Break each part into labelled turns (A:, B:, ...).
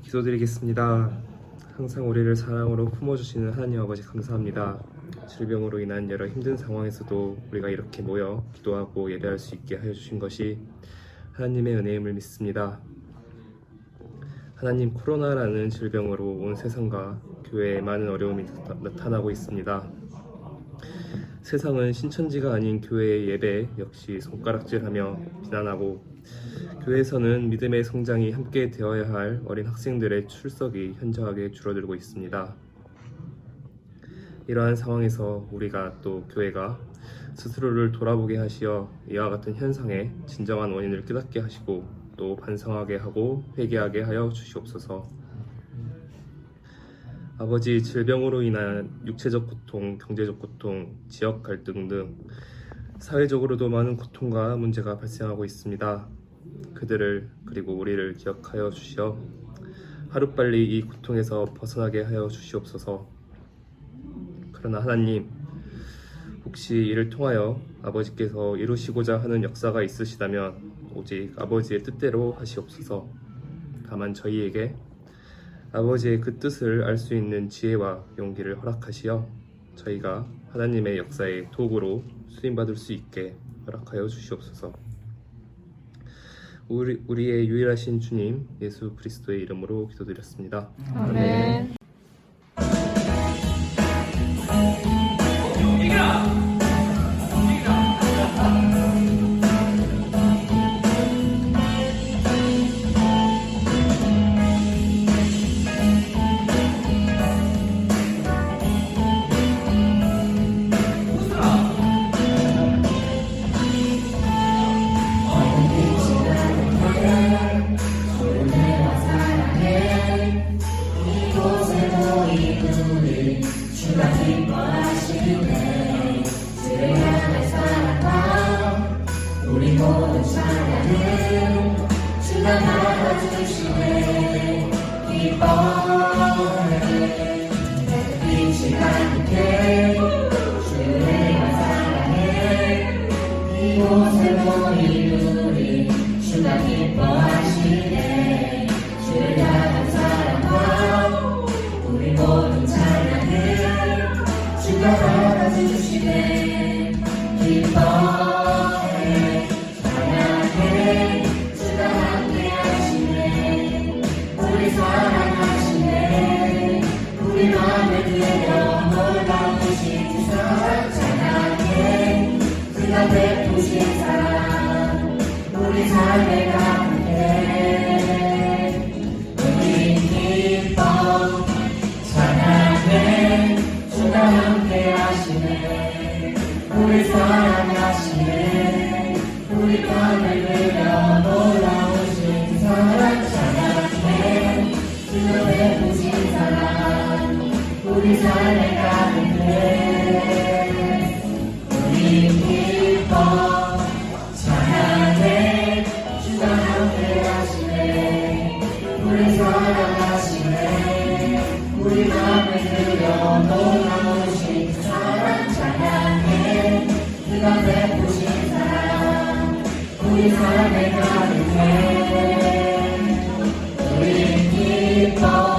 A: 기도드리겠습니다. 항상 우리를 사랑으로 품어주시는 하나님 아버지 감사합니다. 질병으로 인한 여러 힘든 상황에서도 우리가 이렇게 모여 기도하고 예배할 수 있게 하여 주신 것이 하나님의 은혜임을 믿습니다. 하나님, 코로나라는 질병으로 온 세상과 교회에 많은 어려움이 나타나고 있습니다. 세상은 신천지가 아닌 교회의 예배 역시 손가락질하며 비난하고, 교회에서는 믿음의 성장이 함께 되어야 할 어린 학생들의 출석이 현저하게 줄어들고 있습니다. 이러한 상황에서 우리가 또 교회가 스스로를 돌아보게 하시어 이와 같은 현상의 진정한 원인을 깨닫게 하시고 또 반성하게 하고 회개하게 하여 주시옵소서. 아버지, 질병으로 인한 육체적 고통, 경제적 고통, 지역 갈등 등 사회적으로도 많은 고통과 문제가 발생하고 있습니다. 그들을 그리고 우리를 기억하여 주시어 하루빨리 이 고통에서 벗어나게 하여 주시옵소서. 그러나 하나님, 혹시 이를 통하여 아버지께서 이루시고자 하는 역사가 있으시다면 오직 아버지의 뜻대로 하시옵소서. 다만 저희에게 아버지의 그 뜻을 알 수 있는 지혜와 용기를 허락하시어 저희가 하나님의 역사의 도구로 쓰임받을 수 있게 허락하여 주시옵소서. 우리의 유일하신 주님 예수 그리스도의 이름으로 기도드렸습니다.
B: 아멘.
C: 우리 모두 찬양을 주가 받아주시네. 기뻐해 빛이 가득해 주님을 사랑해. 이곳에 모인 우리 주가 기뻐하시네. 주를 향한 사랑과 우리 모두 찬양을 주가 받아주시네. 기뻐해 사랑하시네. 우리 맘에 들여 놀라우신 그 사랑 찬양해. 그가 베푸신 사랑 우리 삶에 가득해. 우리 기뻐 찬양해. 주가 함께 하시네. 우리 사랑하시네. 우리 맘에 들여 놀라우신 그 사랑 찬양해. 그가 베푸신 사랑 우리 삶에 가득해. 우리 기뻐 찬양해. 주가 함께 하시네. 우리 사랑하시네. 우리 맘에 들여 놀라우신 사랑 찬양해. 그가 베푸신 사랑 우리 삶에 가득해. 우리 기뻐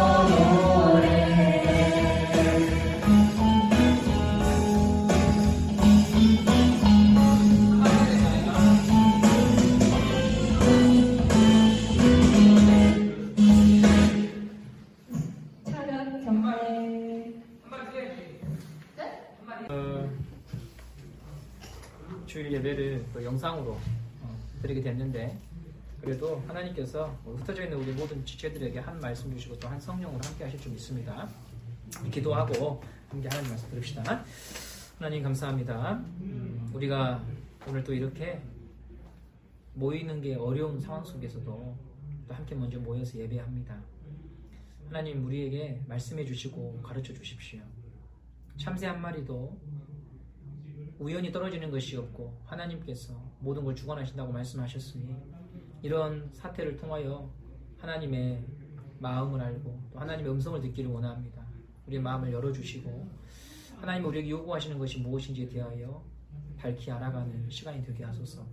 D: 주일 예배를 또 영상으로 드리게 됐는데, 그래도 하나님께서 흩어져 있는 우리 모든 지체들에게 한 말씀 주시고 또 한 성령으로 함께 하실 줄 믿습니다. 기도하고 함께 하나님 말씀 드립시다. 하나님 감사합니다. 우리가 오늘 또 이렇게 모이는 게 어려운 상황 속에서도 또 함께 먼저 모여서 예배합니다. 하나님, 우리에게 말씀해 주시고 가르쳐 주십시오. 참새 한 마리도 우연히 떨어지는 것이 없고 하나님께서 모든 걸 주관하신다고 말씀하셨으니, 이런 사태를 통하여 하나님의 마음을 알고 또 하나님의 음성을 듣기를 원합니다. 우리의 마음을 열어주시고 하나님 우리에게 요구하시는 것이 무엇인지에 대하여 밝히 알아가는 시간이 되게 하소서.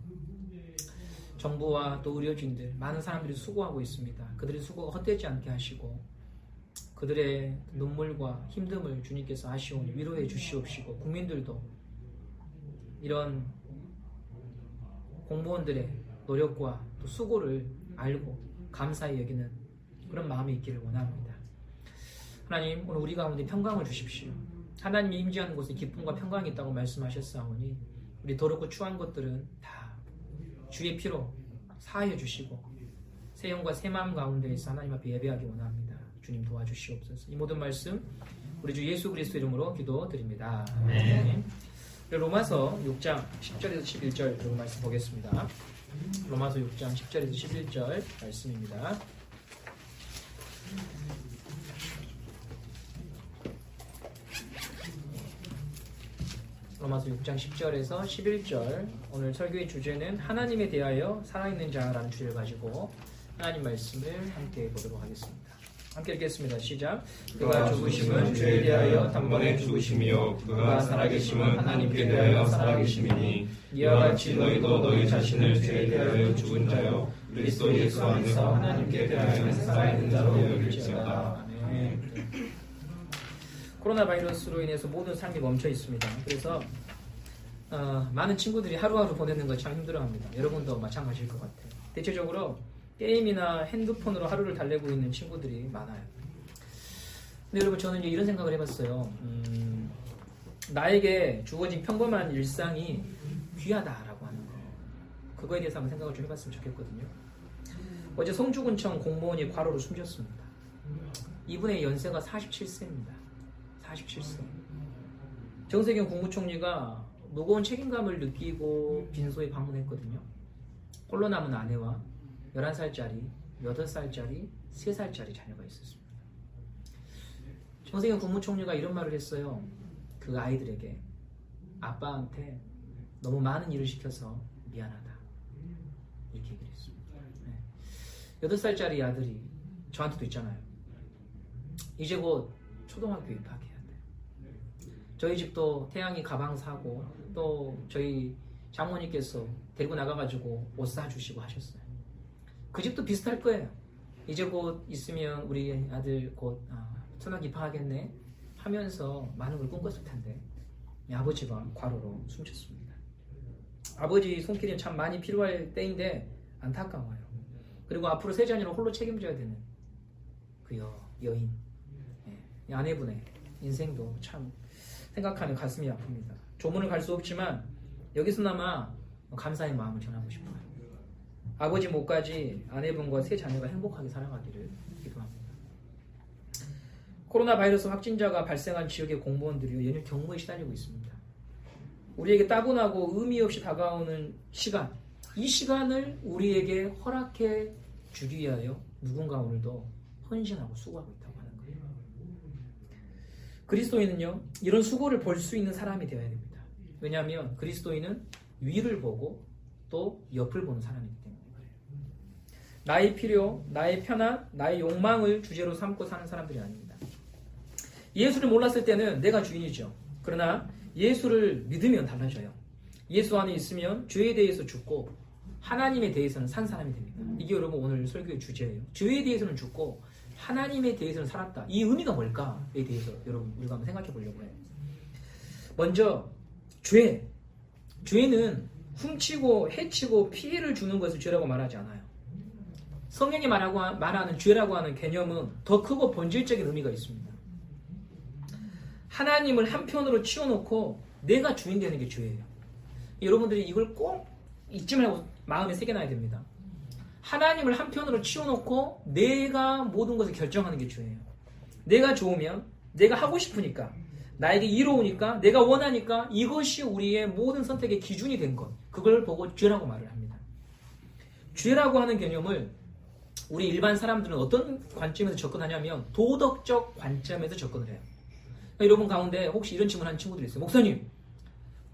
D: 정부와 또 의료진들 많은 사람들이 수고하고 있습니다. 그들의 수고가 헛되지 않게 하시고 그들의 눈물과 힘듦을 주님께서 아시오니 위로해 주시옵시고 국민들도 이런 공무원들의 노력과 또 수고를 알고 감사히 여기는 그런 마음이 있기를 원합니다. 하나님, 오늘 우리 가운데 평강을 주십시오. 하나님이 임재하는 곳에 기쁨과 평강이 있다고 말씀하셨사오니 우리 더럽고 추한 것들은 다 주의 피로 사하여 주시고 새 영과 새 마음 가운데에서 하나님 앞에 예배하기 원합니다. 주님 도와주시옵소서. 이 모든 말씀 우리 주 예수 그리스도 이름으로 기도드립니다. 아멘. 로마서 6장 10절에서 11절 그리고 말씀 보겠습니다. 로마서 6장 10절에서 11절 말씀입니다. 로마서 6장 10절에서 11절 오늘 설교의 주제는 하나님에 대하여 살아있는 자라는 주제를 가지고 하나님 말씀을 함께 보도록 하겠습니다. 함께 읽겠습니다. 시작. 그가 죽으심은 죄에 대하여 단번에 죽으심이요 그가 살아계심은 하나님께 대하여 살아계심이니 이와 같이 너희도 너희 자신을 죄에 대하여 죽은 자요 그리스도 예수 안에서 하나님께 대하여 살아있는 자로 여길지어다. 아멘. 코로나 바이러스로 인해서 모든 삶이 멈춰 있습니다. 그래서 많은 친구들이 하루하루 보내는 걸 참 힘들어합니다. 여러분도 마찬가지일 것 같아요. 대체적으로 게임이나 핸드폰으로 하루를 달래고 있는 친구들이 많아요. 근데 여러분 저는 이제 이런 생각을 해봤어요. 나에게 주어진 평범한 일상이 귀하다라고 하는 거. 그거에 대해서 한번 생각을 좀 해봤으면 좋겠거든요. 어제 성주군청 공무원이 과로로 숨졌습니다. 이분의 연세가 47세입니다. 47세. 정세균 국무총리가 무거운 책임감을 느끼고 빈소에 방문했거든요. 홀로 남은 아내와 11살짜리, 8살짜리, 3살짜리 자녀가 있었습니다. 정세균 국무총리가 이런 말을 했어요. 그 아이들에게 아빠한테 너무 많은 일을 시켜서 미안하다. 이렇게 얘기를 했습니다. 8살짜리 아들이 저한테도 있잖아요. 이제 곧 초등학교 입학해야 돼. 저희 집도 태양이 가방 사고 또 저희 장모님께서 데리고 나가가지고 옷 사주시고 하셨어요. 그 집도 비슷할 거예요. 이제 곧 있으면 우리 아들 곧 초등학교 입학하겠네 하면서 많은 걸 꿈꿨을 텐데 아버지가 과로로 숨졌습니다. 아버지 손길이 참 많이 필요할 때인데 안타까워요. 그리고 앞으로 세 자녀를 홀로 책임져야 되는 그 여인 이 아내분의 인생도 참 생각하면 가슴이 아픕니다. 조문을 갈 수 없지만 여기서나마 감사의 마음을 전하고 싶어요. 아버지 못까지 아내분과 세 자녀가 행복하게 살아가기를 기도합니다. 코로나 바이러스 확진자가 발생한 지역의 공무원들이 연일 경무에 시달리고 있습니다. 우리에게 따분하고 의미 없이 다가오는 시간, 이 시간을 우리에게 허락해 주기 위하여 누군가 오늘도 헌신하고 수고하고 있다고 하는 거예요. 그리스도인은요, 이런 수고를 볼 수 있는 사람이 되어야 됩니다. 왜냐하면 그리스도인은 위를 보고 또 옆을 보는 사람이기 때문에 그래요. 나의 필요, 나의 편안, 나의 욕망을 주제로 삼고 사는 사람들이 아닙니다. 예수를 몰랐을 때는 내가 주인이죠. 그러나 예수를 믿으면 달라져요. 예수 안에 있으면 죄에 대해서 죽고 하나님에 대해서는 산 사람이 됩니다. 이게 여러분 오늘 설교의 주제예요. 죄에 대해서는 죽고 하나님에 대해서는 살았다. 이 의미가 뭘까에 대해서 여러분 우리가 한번 생각해 보려고 해요. 먼저 죄는 훔치고 해치고 피해를 주는 것을 죄라고 말하지 않아요. 성경이 말하는 죄라고 하는 개념은 더 크고 본질적인 의미가 있습니다. 하나님을 한편으로 치워놓고 내가 주인 되는 게 죄예요. 여러분들이 이걸 꼭 잊지 말고 마음에 새겨놔야 됩니다. 하나님을 한편으로 치워놓고 내가 모든 것을 결정하는 게 죄예요. 내가 좋으면, 내가 하고 싶으니까, 나에게 이로우니까, 내가 원하니까 이것이 우리의 모든 선택의 기준이 된 것, 그걸 보고 죄라고 말을 합니다. 죄라고 하는 개념을 우리 일반 사람들은 어떤 관점에서 접근하냐면 도덕적 관점에서 접근을 해요. 여러분 가운데 혹시 이런 질문하는 친구들이 있어요. 목사님,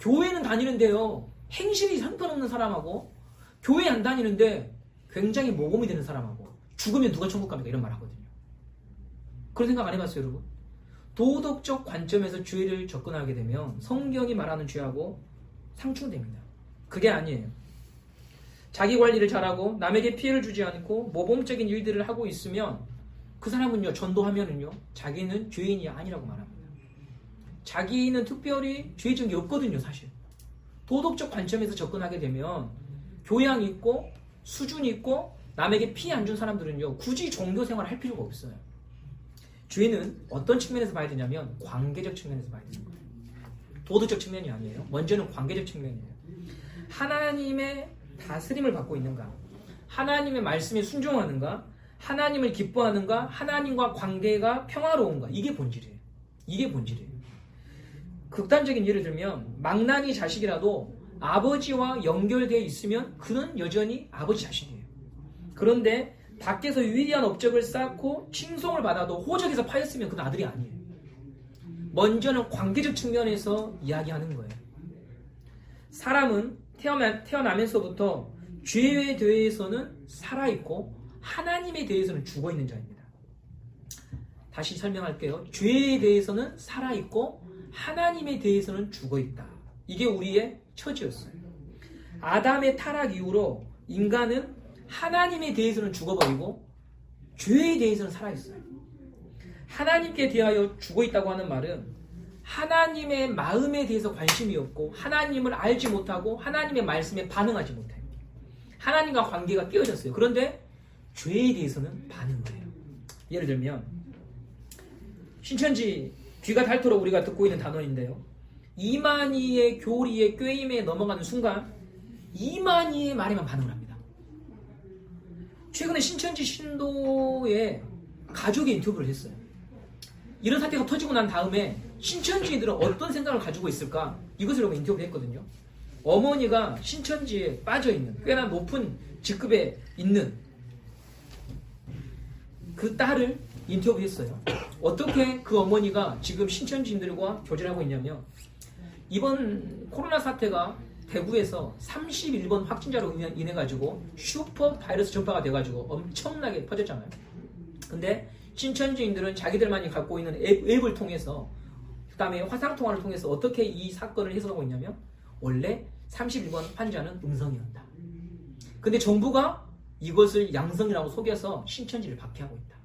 D: 교회는 다니는데요, 행실이 형편없는 사람하고 교회 안 다니는데 굉장히 모범이 되는 사람하고 죽으면 누가 천국 갑니까? 이런 말 하거든요. 그런 생각 안 해봤어요, 여러분? 도덕적 관점에서 죄를 접근하게 되면 성경이 말하는 죄하고 상충됩니다. 그게 아니에요. 자기 관리를 잘하고 남에게 피해를 주지 않고 모범적인 일들을 하고 있으면 그 사람은요, 전도하면은요, 자기는 죄인이 아니라고 말합니다. 자기는 특별히 죄 지은 게 없거든요, 사실. 도덕적 관점에서 접근하게 되면 교양 있고 수준 있고 남에게 피해 안 준 사람들은요, 굳이 종교 생활을 할 필요가 없어요. 죄는 어떤 측면에서 봐야 되냐면 관계적 측면에서 봐야 되는 거예요. 도덕적 측면이 아니에요. 먼저는 관계적 측면이에요. 하나님의 다스림을 받고 있는가? 하나님의 말씀에 순종하는가? 하나님을 기뻐하는가? 하나님과 관계가 평화로운가? 이게 본질이에요. 이게 본질이에요. 극단적인 예를 들면 망나니 자식이라도 아버지와 연결되어 있으면 그는 여전히 아버지 자식이에요. 그런데 밖에서 위대한 업적을 쌓고 칭송을 받아도 호적에서 파였으면 그는 아들이 아니에요. 먼저는 관계적 측면에서 이야기하는 거예요. 사람은 태어나면서부터 죄에 대해서는 살아있고 하나님에 대해서는 죽어있는 자입니다. 다시 설명할게요. 죄에 대해서는 살아있고 하나님에 대해서는 죽어있다. 이게 우리의 처지였어요. 아담의 타락 이후로 인간은 하나님에 대해서는 죽어버리고 죄에 대해서는 살아있어요. 하나님께 대하여 죽어있다고 하는 말은 하나님의 마음에 대해서 관심이 없고 하나님을 알지 못하고 하나님의 말씀에 반응하지 못해요. 하나님과 관계가 깨어졌어요. 그런데 죄에 대해서는 반응해요. 예를 들면 신천지 귀가 닳도록 우리가 듣고 있는 단원인데요. 이만희의 교리의 꾀임에 넘어가는 순간 이만희의 말에만 반응을 합니다. 최근에 신천지 신도의 가족의 인터뷰를 했어요. 이런 사태가 터지고 난 다음에 신천지인들은 어떤 생각을 가지고 있을까? 이것을 보고 인터뷰를 했거든요. 어머니가 신천지에 빠져있는 꽤나 높은 직급에 있는 그 딸을 인터뷰했어요. 어떻게 그 어머니가 지금 신천지인들과 교제를 하고 있냐면 이번 코로나 사태가 대구에서 31번 확진자로 인해 가지고 슈퍼 바이러스 전파가 돼가지고 엄청나게 퍼졌잖아요. 근데 신천지인들은 자기들만이 갖고 있는 앱을 통해서 그 다음에 화상통화를 통해서 어떻게 이 사건을 해석하고 있냐면 원래 31번 환자는 음성이었다. 근데 정부가 이것을 양성이라고 속여서 신천지를 박해하고 있다.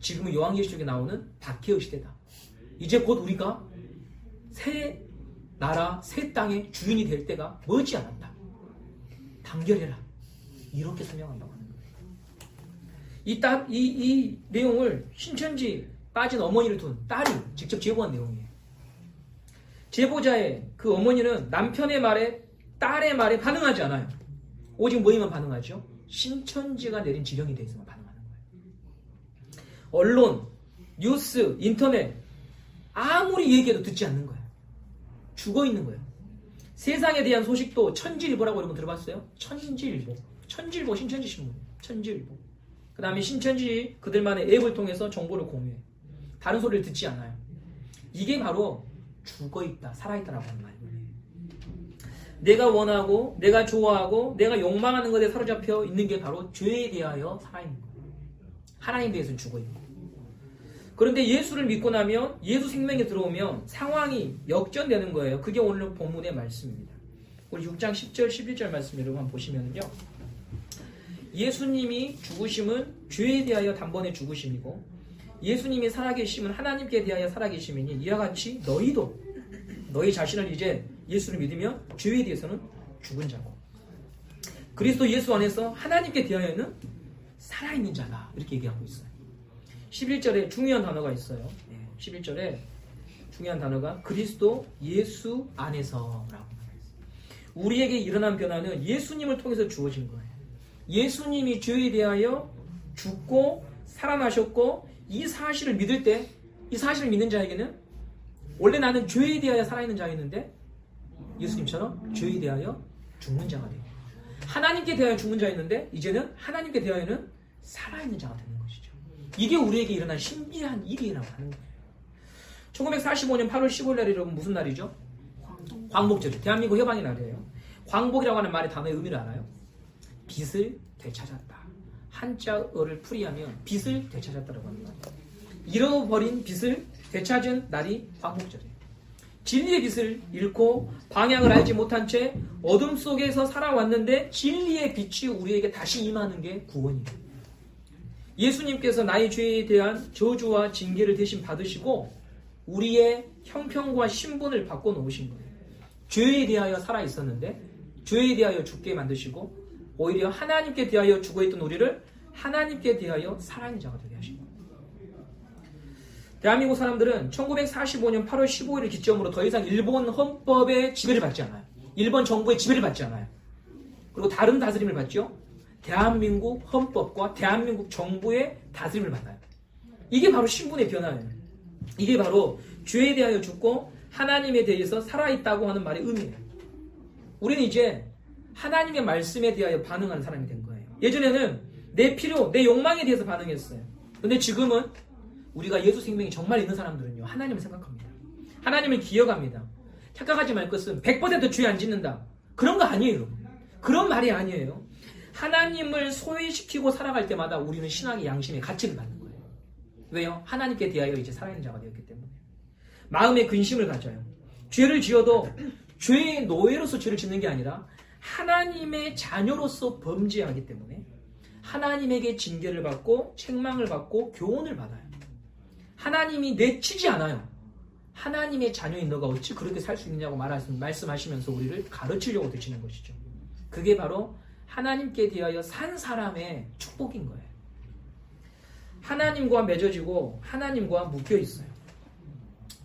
D: 지금은 요한계시록에 나오는 박해의 시대다. 이제 곧 우리가 새 나라, 새 땅의 주인이 될 때가 머지 않았다. 단결해라. 이렇게 설명한다고 하는 거예요. 이 내용을 신천지 빠진 어머니를 둔 딸이 직접 제보한 내용이에요. 제보자의 그 어머니는 남편의 말에 딸의 말에 반응하지 않아요. 오직 뭐에만 반응하죠? 신천지가 내린 지령에 대해서만 반응하는 거예요. 언론, 뉴스, 인터넷 아무리 얘기해도 듣지 않는 거예요. 죽어있는 거예요. 세상에 대한 소식도 천지일보라고 여러분 들어봤어요? 천지일보 신천지 신문 천지일보. 그 다음에 신천지 그들만의 앱을 통해서 정보를 공유해. 다른 소리를 듣지 않아요. 이게 바로 죽어있다, 살아있다라고 하는 말이에요. 내가 원하고 내가 좋아하고 내가 욕망하는 것에 사로잡혀 있는 게 바로 죄에 대하여 살아있는 거예요. 하나님에 대해서는 죽어있는 거예요. 그런데 예수를 믿고 나면 예수 생명에 들어오면 상황이 역전되는 거예요. 그게 오늘 본문의 말씀입니다. 우리 6장 10절 11절 말씀 여러분 한번 보시면요. 예수님이 죽으심은 죄에 대하여 단번에 죽으심이고 예수님이 살아계심은 하나님께 대하여 살아계심이니 이와 같이 너희도 너희 자신을 이제 예수를 믿으면 죄에 대해서는 죽은 자고 그리스도 예수 안에서 하나님께 대하여는 살아있는 자다. 이렇게 얘기하고 있어요. 11절에 중요한 단어가 있어요. 11절에 중요한 단어가 그리스도 예수 안에서라고 말했어요. 우리에게 일어난 변화는 예수님을 통해서 주어진 거예요. 예수님이 죄에 대하여 죽고 살아나셨고 이 사실을 믿을 때 이 사실을 믿는 자에게는 원래 나는 죄에 대하여 살아있는 자였는데 예수님처럼 죄에 대하여 죽는 자가 돼요. 하나님께 대하여 죽는 자였는데 이제는 하나님께 대하여는 살아있는 자가 되는 것이죠. 이게 우리에게 일어난 신비한 일이라고 하는 거예요. 1945년 8월 15일 날이 여러분 무슨 날이죠? 광복절. 대한민국 해방의 날이에요. 광복이라고 하는 말의 단어의 의미를 알아요? 빛을 되찾았다. 한자어를 풀이하면 빛을 되찾았다라고 하는 거예요. 잃어버린 빛을 되찾은 날이 광복절이에요. 진리의 빛을 잃고 방향을 알지 못한 채 어둠 속에서 살아왔는데 진리의 빛이 우리에게 다시 임하는 게 구원이에요. 예수님께서 나의 죄에 대한 저주와 징계를 대신 받으시고 우리의 형편과 신분을 바꿔놓으신 거예요. 죄에 대하여 살아있었는데 죄에 대하여 죽게 만드시고 오히려 하나님께 대하여 죽어있던 우리를 하나님께 대하여 살아있는 자가 되게 하신 거예요. 대한민국 사람들은 1945년 8월 15일을 기점으로 더 이상 일본 헌법의 지배를 받지 않아요. 일본 정부의 지배를 받지 않아요. 그리고 다른 다스림을 받죠. 대한민국 헌법과 대한민국 정부의 다스림을 받아요. 이게 바로 신분의 변화예요. 이게 바로 죄에 대하여 죽고 하나님에 대해서 살아있다고 하는 말의 의미예요. 우리는 이제 하나님의 말씀에 대하여 반응하는 사람이 된 거예요. 예전에는 내 필요, 내 욕망에 대해서 반응했어요. 근데 지금은 우리가 예수 생명이 정말 있는 사람들은요, 하나님을 생각합니다. 하나님을 기억합니다. 착각하지 말 것은 100% 죄 안 짓는다. 그런 거 아니에요. 그런 말이 아니에요. 하나님을 소외시키고 살아갈 때마다 우리는 신앙의 양심의 가치를 받는 거예요. 왜요? 하나님께 대하여 이제 살아있는 자가 되었기 때문에. 마음의 근심을 가져요. 죄를 지어도 죄의 노예로서 죄를 짓는 게 아니라 하나님의 자녀로서 범죄하기 때문에 하나님에게 징계를 받고 책망을 받고 교훈을 받아요. 하나님이 내치지 않아요. 하나님의 자녀인 너가 어찌 그렇게 살 수 있느냐고 말씀하시면서 우리를 가르치려고 드시는 것이죠. 그게 바로 하나님께 대하여 산 사람의 축복인 거예요. 하나님과 맺어지고 하나님과 묶여 있어요.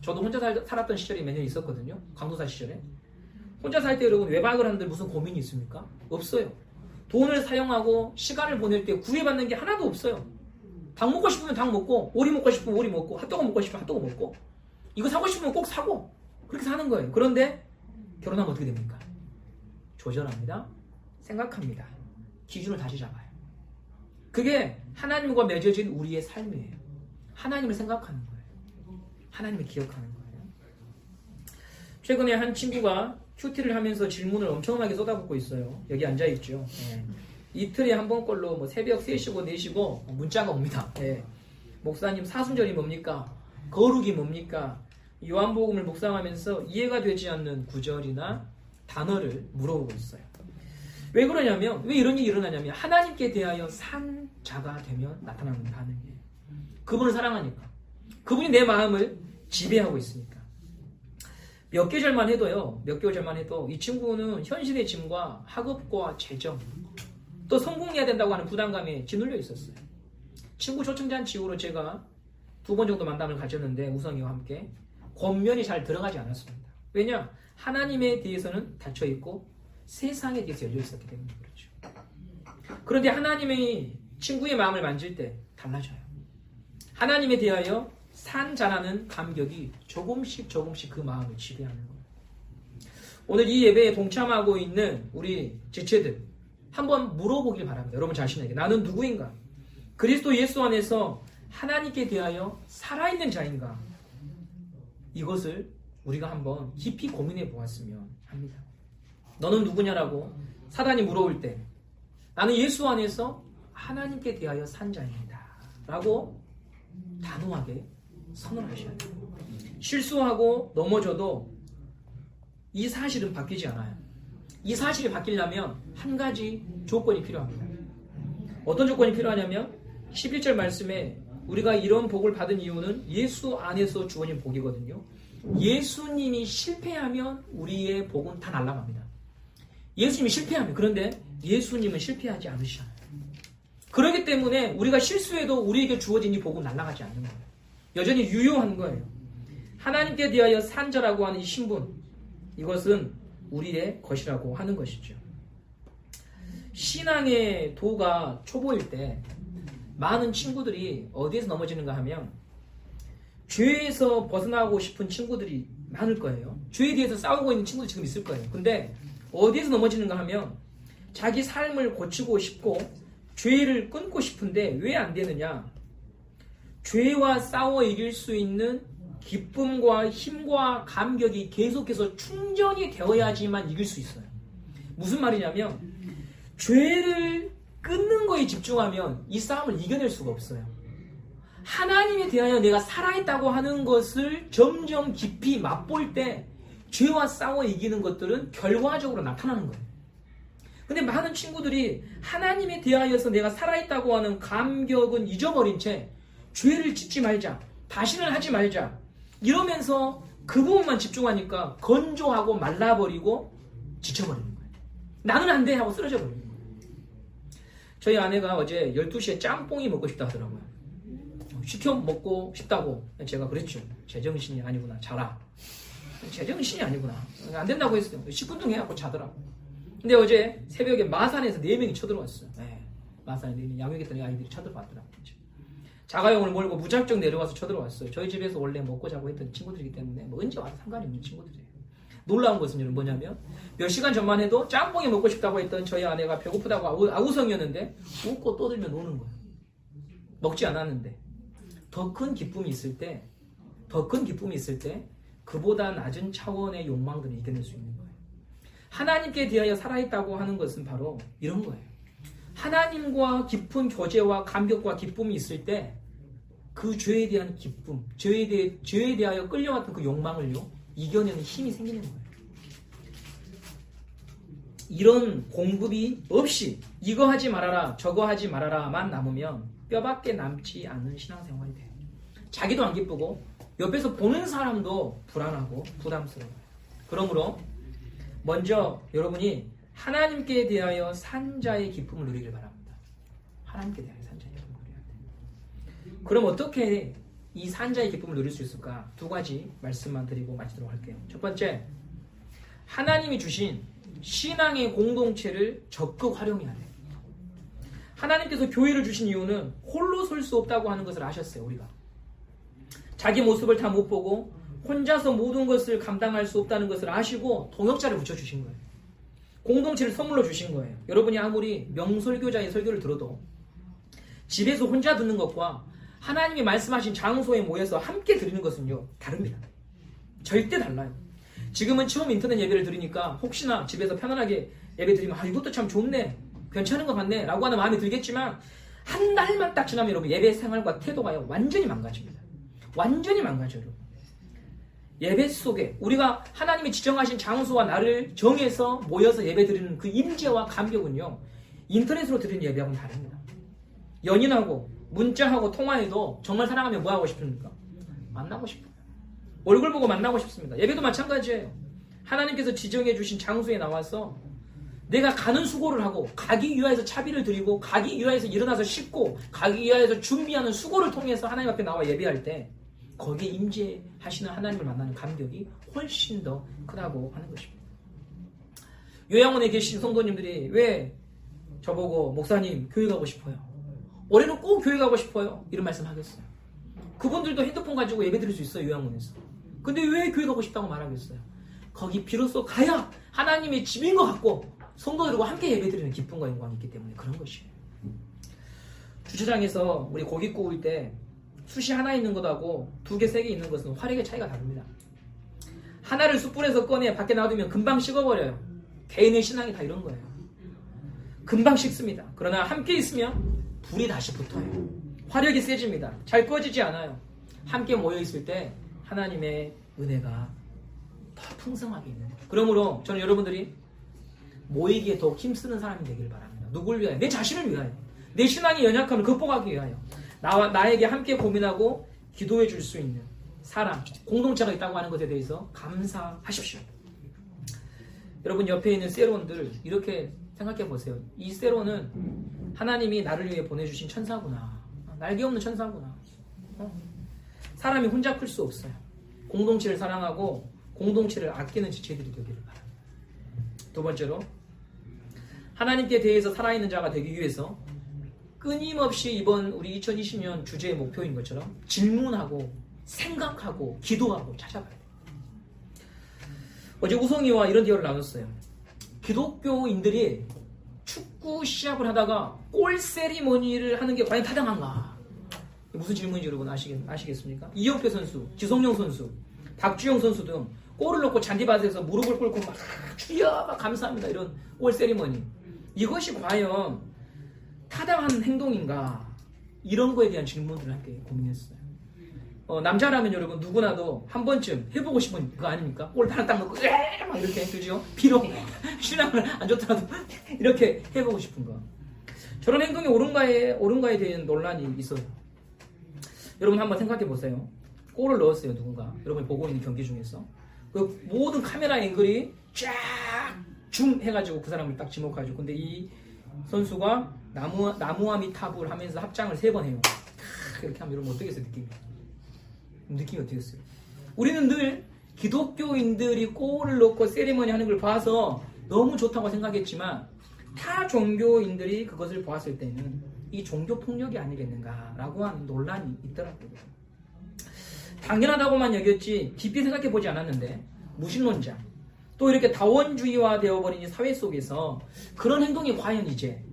D: 저도 혼자 살았던 시절이 몇 년 있었거든요. 강도사 시절에. 혼자 살 때 여러분 외박을 하는데 무슨 고민이 있습니까? 없어요. 돈을 사용하고 시간을 보낼 때 구애받는 게 하나도 없어요. 닭 먹고 싶으면 닭 먹고, 오리 먹고 싶으면 오리 먹고, 핫도그 먹고 싶으면 핫도그 먹고, 이거 사고 싶으면 꼭 사고, 그렇게 사는 거예요. 그런데 결혼하면 어떻게 됩니까? 조절합니다. 생각합니다. 기준을 다시 잡아요. 그게 하나님과 맺어진 우리의 삶이에요. 하나님을 생각하는 거예요. 하나님을 기억하는 거예요. 최근에 한 친구가 큐티를 하면서 질문을 엄청나게 쏟아붓고 있어요. 여기 앉아있죠. 네. 이틀에 한 번꼴로 뭐 새벽 3시고 4시고 문자가 옵니다. 네. 목사님 사순절이 뭡니까? 거룩이 뭡니까? 요한복음을 묵상하면서 이해가 되지 않는 구절이나 단어를 물어보고 있어요. 왜 그러냐면, 왜 이런 일이 일어나냐면 하나님께 대하여 산 자가 되면 나타나는 반응이에요. 그분을 사랑하니까. 그분이 내 마음을 지배하고 있으니까. 몇 계절만 해도 이 친구는 현실의 짐과 학업과 재정, 또 성공해야 된다고 하는 부담감에 짓눌려 있었어요. 친구 초청잔치 이후로 제가 2번 정도 만남을 가졌는데 우성이와 함께 권면이 잘 들어가지 않았습니다. 왜냐? 하나님에 대해서는 닫혀있고 세상에 대해서 열려 있었기 때문에 그렇죠. 그런데 하나님이 친구의 마음을 만질 때 달라져요. 하나님에 대하여 산 자라는 감격이 조금씩 그 마음을 지배하는 거예요. 오늘 이 예배에 동참하고 있는 우리 지체들 한번 물어보길 바랍니다. 여러분 자신에게 나는 누구인가? 그리스도 예수 안에서 하나님께 대하여 살아있는 자인가? 이것을 우리가 한번 깊이 고민해 보았으면 합니다. 너는 누구냐라고 사단이 물어볼 때 나는 예수 안에서 하나님께 대하여 산 자입니다 라고 단호하게 선언하셔야 돼요. 실수하고 넘어져도 이 사실은 바뀌지 않아요. 이 사실이 바뀌려면 한 가지 조건이 필요합니다. 어떤 조건이 필요하냐면 11절 말씀에 우리가 이런 복을 받은 이유는 예수 안에서 주어진 복이거든요. 예수님이 실패하면 우리의 복은 다 날아갑니다. 예수님이 실패하면, 그런데 예수님은 실패하지 않으시잖아요. 그렇기 때문에 우리가 실수해도 우리에게 주어진 이 복은 날아가지 않는 거예요. 여전히 유효한 거예요. 하나님께 대하여 산 자라고 하는 이 신분, 이것은 우리의 것이라고 하는 것이죠. 신앙의 도가 초보일 때 많은 친구들이 어디에서 넘어지는가 하면 죄에서 벗어나고 싶은 친구들이 많을 거예요. 죄에 대해서 싸우고 있는 친구도 지금 있을 거예요. 근데 어디에서 넘어지는가 하면 자기 삶을 고치고 싶고 죄를 끊고 싶은데 왜 안 되느냐? 죄와 싸워 이길 수 있는 기쁨과 힘과 감격이 계속해서 충전이 되어야지만 이길 수 있어요. 무슨 말이냐면 죄를 끊는 거에 집중하면 이 싸움을 이겨낼 수가 없어요. 하나님에 대하여 내가 살아있다고 하는 것을 점점 깊이 맛볼 때 죄와 싸워 이기는 것들은 결과적으로 나타나는 거예요. 근데 많은 친구들이 하나님에 대하여서 내가 살아있다고 하는 감격은 잊어버린 채 죄를 짓지 말자, 다시는 하지 말자 이러면서 그 부분만 집중하니까 건조하고 말라버리고 지쳐버리는 거예요. 나는 안 돼 하고 쓰러져 버리는 거예요. 저희 아내가 어제 12시에 짬뽕이 먹고 싶다 하더라고요. 시켜 먹고 싶다고 제가 그랬죠. 제정신이 아니구나, 자라. 제정신이 아니구나, 안 된다고 했어요. 10분 동안 해갖고 자더라고. 근데 어제 새벽에 마산에서 4명이 쳐들어왔어요. 네, 마산에 4명이 양육했던 아이들이 쳐들어왔더라고요. 자가용을 몰고 무작정 내려와서 쳐들어왔어요. 저희 집에서 원래 먹고 자고 했던 친구들이기 때문에 뭐 언제 와도 상관이 없는 친구들이에요. 놀라운 것은 뭐냐면 몇 시간 전만 해도 짬뽕이 먹고 싶다고 했던 저희 아내가 배고프다고 아우성이었는데 웃고 떠들며 노는 거예요. 먹지 않았는데. 더 큰 기쁨이 있을 때 그보다 낮은 차원의 욕망들을 이겨낼 수 있는 거예요. 하나님께 대하여 살아있다고 하는 것은 바로 이런 거예요. 하나님과 깊은 교제와 감격과 기쁨이 있을 때 그 죄에 대한 기쁨, 죄에 대하여 끌려왔던 그 욕망을요 이겨내는 힘이 생기는 거예요. 이런 공급이 없이 이거 하지 말아라 저거 하지 말아라만 남으면 뼈밖에 남지 않는 신앙생활이 돼요. 자기도 안 기쁘고 옆에서 보는 사람도 불안하고 부담스러워요. 그러므로 먼저 여러분이 하나님께 대하여 산자의 기쁨을 누리길 바랍니다. 하나님께 대하여 산자의 기쁨을 누려야 돼요. 그럼 어떻게 이 산자의 기쁨을 누릴 수 있을까? 2가지 말씀만 드리고 마치도록 할게요. 첫 번째, 하나님이 주신 신앙의 공동체를 적극 활용해야 돼요. 하나님께서 교회를 주신 이유는 홀로 설 수 없다고 하는 것을 아셨어요. 우리가 자기 모습을 다 못 보고 혼자서 모든 것을 감당할 수 없다는 것을 아시고 동역자를 붙여주신 거예요. 공동체를 선물로 주신 거예요. 여러분이 아무리 명설교자의 설교를 들어도 집에서 혼자 듣는 것과 하나님이 말씀하신 장소에 모여서 함께 드리는 것은요 다릅니다. 절대 달라요. 지금은 처음 인터넷 예배를 드리니까 혹시나 집에서 편안하게 예배 드리면 이것도 참 좋네, 괜찮은 것 같네 라고 하는 마음이 들겠지만 한 달만 딱 지나면 여러분 예배 생활과 태도가요 완전히 망가집니다. 완전히 망가져요. 예배 속에 우리가 하나님이 지정하신 장소와 날을 정해서 모여서 예배 드리는 그 임재와 감격은요 인터넷으로 드리는 예배하고는 다릅니다. 연인하고 문자하고 통화해도 정말 사랑하면 뭐 하고 싶습니까? 만나고 싶어요. 얼굴 보고 만나고 싶습니다. 예배도 마찬가지예요. 하나님께서 지정해 주신 장소에 나와서 내가 가는 수고를 하고 가기 위하여서 차비를 드리고 가기 위하여서 일어나서 씻고 가기 위하여서 준비하는 수고를 통해서 하나님 앞에 나와 예배할 때 거기에 임재하시는 하나님을 만나는 감격이 훨씬 더 크다고 하는 것입니다. 요양원에 계신 성도님들이 왜 저보고 목사님 교회 가고 싶어요, 올해는 꼭 교회 가고 싶어요 이런 말씀 하겠어요? 그분들도 핸드폰 가지고 예배 드릴 수 있어요. 요양원에서. 근데 왜 교회 가고 싶다고 말하겠어요? 거기 비로소 가야 하나님의 집인 것 같고 성도들과 함께 예배드리는 기쁨과 영광이 있기 때문에 그런 것이에요. 주차장에서 우리 고기 구울 때 숯이 하나 있는 것하고 2개, 3개 있는 것은 화력의 차이가 다릅니다. 하나를 숯불에서 꺼내 밖에 놔두면 금방 식어버려요. 개인의 신앙이 다 이런 거예요. 금방 식습니다. 그러나 함께 있으면 불이 다시 붙어요. 화력이 세집니다. 잘 꺼지지 않아요. 함께 모여있을 때 하나님의 은혜가 더 풍성하게 있는 거예요. 그러므로 저는 여러분들이 모이기에 더욱 힘쓰는 사람이 되길 바랍니다. 누굴 위하여? 내 자신을 위하여. 내 신앙의 연약함을 극복하기 위하여. 나에게 함께 고민하고 기도해 줄 수 있는 사람, 공동체가 있다고 하는 것에 대해서 감사하십시오. 여러분 옆에 있는 세론들 이렇게 생각해 보세요. 이 세론은 하나님이 나를 위해 보내주신 천사구나. 날개 없는 천사구나. 사람이 혼자 클 수 없어요. 공동체를 사랑하고 공동체를 아끼는 지체들이 되기를 바랍니다. 2번째로 하나님께 대해서 살아있는 자가 되기 위해서 끊임없이 이번 우리 2020년 주제의 목표인 것처럼 질문하고 생각하고 기도하고 찾아가야 돼요. 어제 우성이와 이런 대화를 나눴어요. 기독교인들이 축구 시합을 하다가 골 세리머니를 하는 게 과연 타당한가? 무슨 질문인지 여러분 아시겠습니까? 이영표 선수, 지성용 선수, 박주영 선수 등 골을 넣고 잔디밭에서 무릎을 꿇고 막 주여 막 감사합니다 이런 골 세리머니, 이것이 과연 타당한 행동인가? 이런 거에 대한 질문들을 함께 고민했어요. 남자라면 여러분 누구나도 한 번쯤 해보고 싶은 거 아닙니까? 골 하나 딱 넣고 막 이렇게 그죠? 비록 신앙을 안 좋더라도 이렇게 해보고 싶은 거. 저런 행동이 옳은가에 대한 논란이 있어요. 여러분 한번 생각해 보세요. 골을 넣었어요 누군가. 여러분이 보고 있는 경기 중에서 그 모든 카메라 앵글이 쫙 줌 해가지고 그 사람을 딱 지목하죠. 근데 이 선수가 나무와 밑탑을 하면서 합장을 3번 해요. 이렇게 하면 여러분 어떻겠어요 느낌이 어떻겠어요? 우리는 늘 기독교인들이 골을 넣고 세리머니 하는 걸 봐서 너무 좋다고 생각했지만 타 종교인들이 그것을 보았을 때는 이 종교 폭력이 아니겠는가라고 하는 논란이 있더라고요. 당연하다고만 여겼지 깊이 생각해 보지 않았는데 무신론자 또 이렇게 다원주의화 되어버린 이 사회 속에서 그런 행동이 과연 이제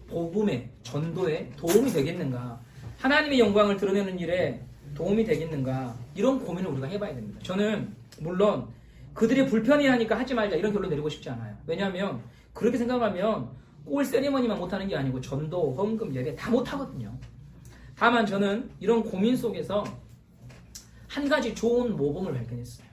D: 복음의 전도에 도움이 되겠는가, 하나님의 영광을 드러내는 일에 도움이 되겠는가, 이런 고민을 우리가 해봐야 됩니다. 저는 물론 그들이 불편해하니까 하지 말자 이런 결론 내리고 싶지 않아요. 왜냐하면 그렇게 생각하면 골 세리머니만 못하는 게 아니고 전도, 헌금, 예배 다 못하거든요. 다만 저는 이런 고민 속에서 한 가지 좋은 모범을 발견했어요.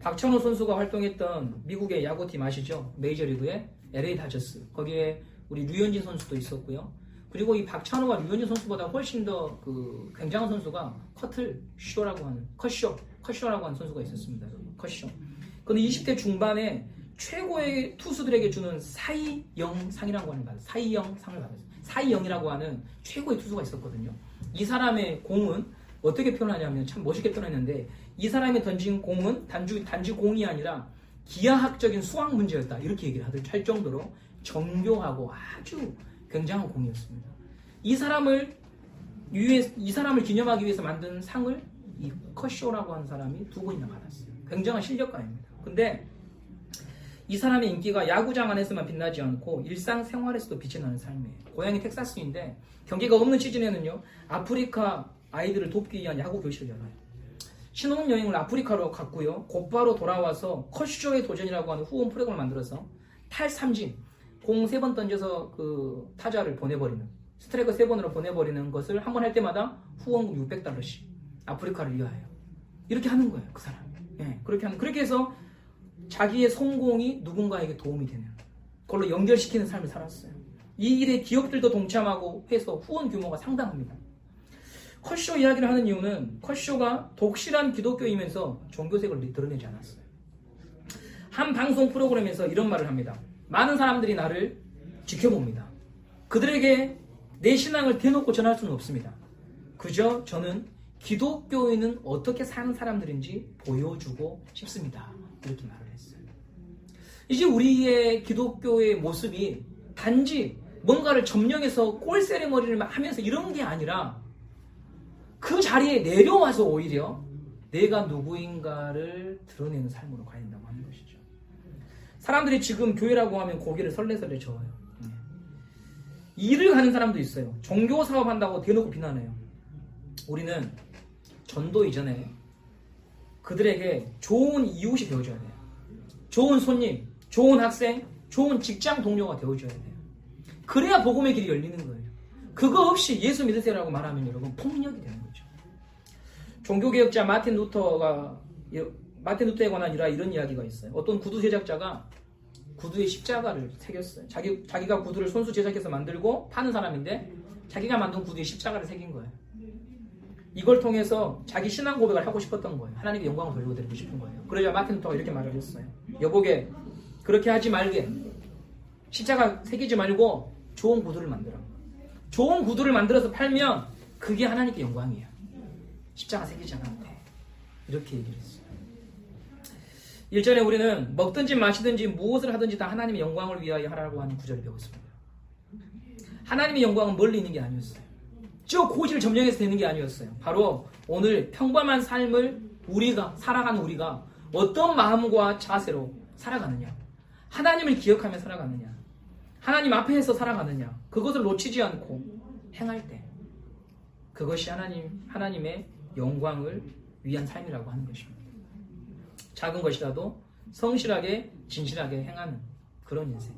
D: 박찬호 선수가 활동했던 미국의 야구팀 아시죠? 메이저리그의 LA 다저스. 거기에 우리 류현진 선수도 있었고요. 그리고 이 박찬호와 류현진 선수보다 훨씬 더 그 굉장한 선수가 컷쇼라고 하는 선수가 있었습니다. 컷쇼. 근데 20대 중반에 최고의 투수들에게 주는 사이영 상이라고 하는 사이영 상을 받았어요. 사이영이라고 하는 최고의 투수가 있었거든요. 이 사람의 공은 어떻게 표현하냐면 참 멋있게 표현했는데 이 사람이 던진 공은 단지 공이 아니라 기하학적인 수학 문제였다. 이렇게 얘기를 할 정도로 정교하고 아주 굉장한 공이었습니다. 이 사람을 기념하기 위해서 만든 상을 이 컷쇼라고 하는 사람이 2번이나 받았어요. 굉장한 실력가입니다. 근데 이 사람의 인기가 야구장 안에서만 빛나지 않고 일상생활에서도 빛이 나는 삶이에요. 고향이 텍사스인데 경기가 없는 시즌에는요 아프리카 아이들을 돕기 위한 야구 교실을 열어요. 신혼여행을 아프리카로 갔고요. 곧바로 돌아와서 컷쇼의 도전이라고 하는 후원 프로그램을 만들어서 탈삼진, 공 3번 던져서 그 타자를 보내버리는, 스트라이크 3번으로 보내버리는 것을 한 번 할 때마다 후원금 $600씩 아프리카를 위하여 이렇게 하는 거예요. 그 사람이. 예, 그렇게 해서 자기의 성공이 누군가에게 도움이 되는 그걸로 연결시키는 삶을 살았어요. 이 일에 기업들도 동참하고 해서 후원 규모가 상당합니다. 컷쇼 이야기를 하는 이유는 컷쇼가 독실한 기독교이면서 종교색을 드러내지 않았어요. 한 방송 프로그램에서 이런 말을 합니다. 많은 사람들이 나를 지켜봅니다. 그들에게 내 신앙을 대놓고 전할 수는 없습니다. 그저 저는 기독교인은 어떻게 사는 사람들인지 보여주고 싶습니다. 이렇게 말을 했어요. 이제 우리의 기독교의 모습이 단지 뭔가를 점령해서 꼴 세리머니를 하면서 이런 게 아니라 그 자리에 내려와서 오히려 내가 누구인가를 드러내는 삶으로 가야 된다고 하는 것이죠. 사람들이 지금 교회라고 하면 고개를 설레설레 저어요. 일을 가는 사람도 있어요. 종교 사업한다고 대놓고 비난해요. 우리는 전도 이전에 그들에게 좋은 이웃이 되어줘야 돼요. 좋은 손님, 좋은 학생, 좋은 직장 동료가 되어줘야 돼요. 그래야 복음의 길이 열리는 거예요. 그거 없이 예수 믿으세요라고 말하면 여러분 폭력이 되는 거죠. 종교개혁자 마틴 루터에 관한 이런 이야기가 있어요. 어떤 구두 제작자가 구두에 십자가를 새겼어요. 자기가 구두를 손수 제작해서 만들고 파는 사람인데 자기가 만든 구두에 십자가를 새긴 거예요. 이걸 통해서 자기 신앙 고백을 하고 싶었던 거예요. 하나님께 영광을 돌려드리고 싶은 거예요. 그러자 마틴 루터가 이렇게 말을 했어요. 여보게 그렇게 하지 말게. 십자가 새기지 말고 좋은 구두를 만들어. 좋은 구두를 만들어서 팔면 그게 하나님께 영광이에요. 십자가 새기지 않아도 돼. 이렇게 얘기를 했어요. 일전에 우리는 먹든지 마시든지 무엇을 하든지 다 하나님의 영광을 위하여 하라고 하는 구절을 배웠습니다. 하나님의 영광은 멀리 있는 게 아니었어요. 저 고지를 점령해서 되는 게 아니었어요. 바로 오늘 평범한 삶을 살아가는 우리가 어떤 마음과 자세로 살아가느냐, 하나님을 기억하며 살아가느냐, 하나님 앞에서 살아가느냐, 그것을 놓치지 않고 행할 때 그것이 하나님의 영광을 위한 삶이라고 하는 것입니다. 작은 것이라도 성실하게 진실하게 행하는 그런 인생,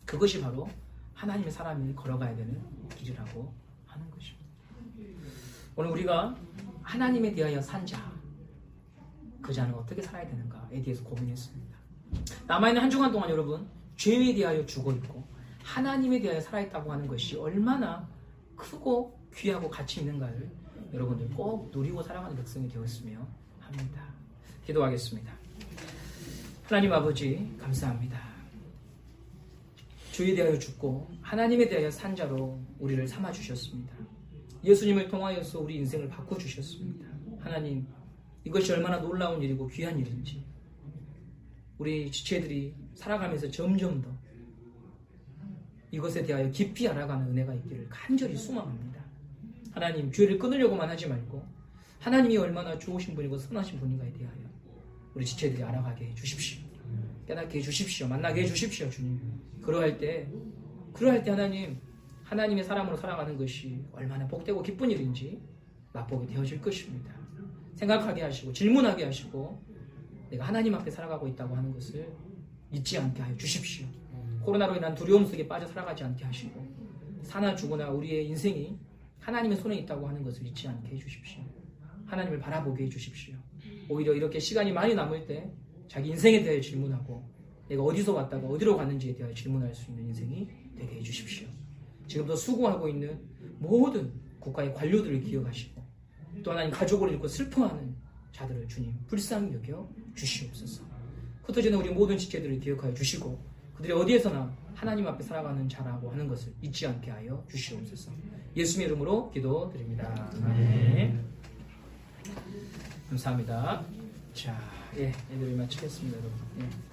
D: 그것이 바로 하나님의 사람이 걸어가야 되는 길이라고 하는 것입니다. 오늘 우리가 하나님에 대하여 산 자, 그 자는 어떻게 살아야 되는가에 대해서 고민했습니다. 남아있는 한 주간 동안 여러분, 죄에 대하여 죽어있고 하나님에 대하여 살아있다고 하는 것이 얼마나 크고 귀하고 가치 있는가를 여러분들 꼭 누리고 살아가는 백성이 되었으며 합니다. 기도하겠습니다. 하나님 아버지, 감사합니다. 주에 대하여 죽고 하나님에 대하여 산 자로 우리를 삼아주셨습니다. 예수님을 통하여서 우리 인생을 바꿔주셨습니다. 하나님, 이것이 얼마나 놀라운 일이고 귀한 일인지 우리 지체들이 살아가면서 점점 더 이것에 대하여 깊이 알아가는 은혜가 있기를 간절히 소망합니다. 하나님, 죄를 끊으려고만 하지 말고 하나님이 얼마나 좋으신 분이고 선하신 분인가에 대하여 우리 지체들이 알아가게 해주십시오. 깨닫게 해주십시오. 만나게 해주십시오, 주님. 그러할 때 하나님, 하나님의 사람으로 살아가는 것이 얼마나 복되고 기쁜 일인지 맛보게 되어질 것입니다. 생각하게 하시고 질문하게 하시고 내가 하나님 앞에 살아가고 있다고 하는 것을 잊지 않게 하여 주십시오. 코로나로 인한 두려움 속에 빠져 살아가지 않게 하시고 사나 죽으나 우리의 인생이 하나님의 손에 있다고 하는 것을 잊지 않게 해주십시오. 하나님을 바라보게 해주십시오. 오히려 이렇게 시간이 많이 남을 때 자기 인생에 대해 질문하고 내가 어디서 왔다가 어디로 갔는지에 대하여 질문할 수 있는 인생이 되게 해주십시오. 지금도 수고하고 있는 모든 국가의 관료들을 기억하시고 또 하나님 가족을 잃고 슬퍼하는 자들을 주님 불쌍히 여겨 주시옵소서. 흩어지는 우리 모든 지체들을 기억하여 주시고 그들이 어디에서나 하나님 앞에 살아가는 자라고 하는 것을 잊지 않게 하여 주시옵소서. 예수님의 이름으로 기도드립니다. 아멘. 감사합니다. 자, 예배를 마치겠습니다, 여러분. 예.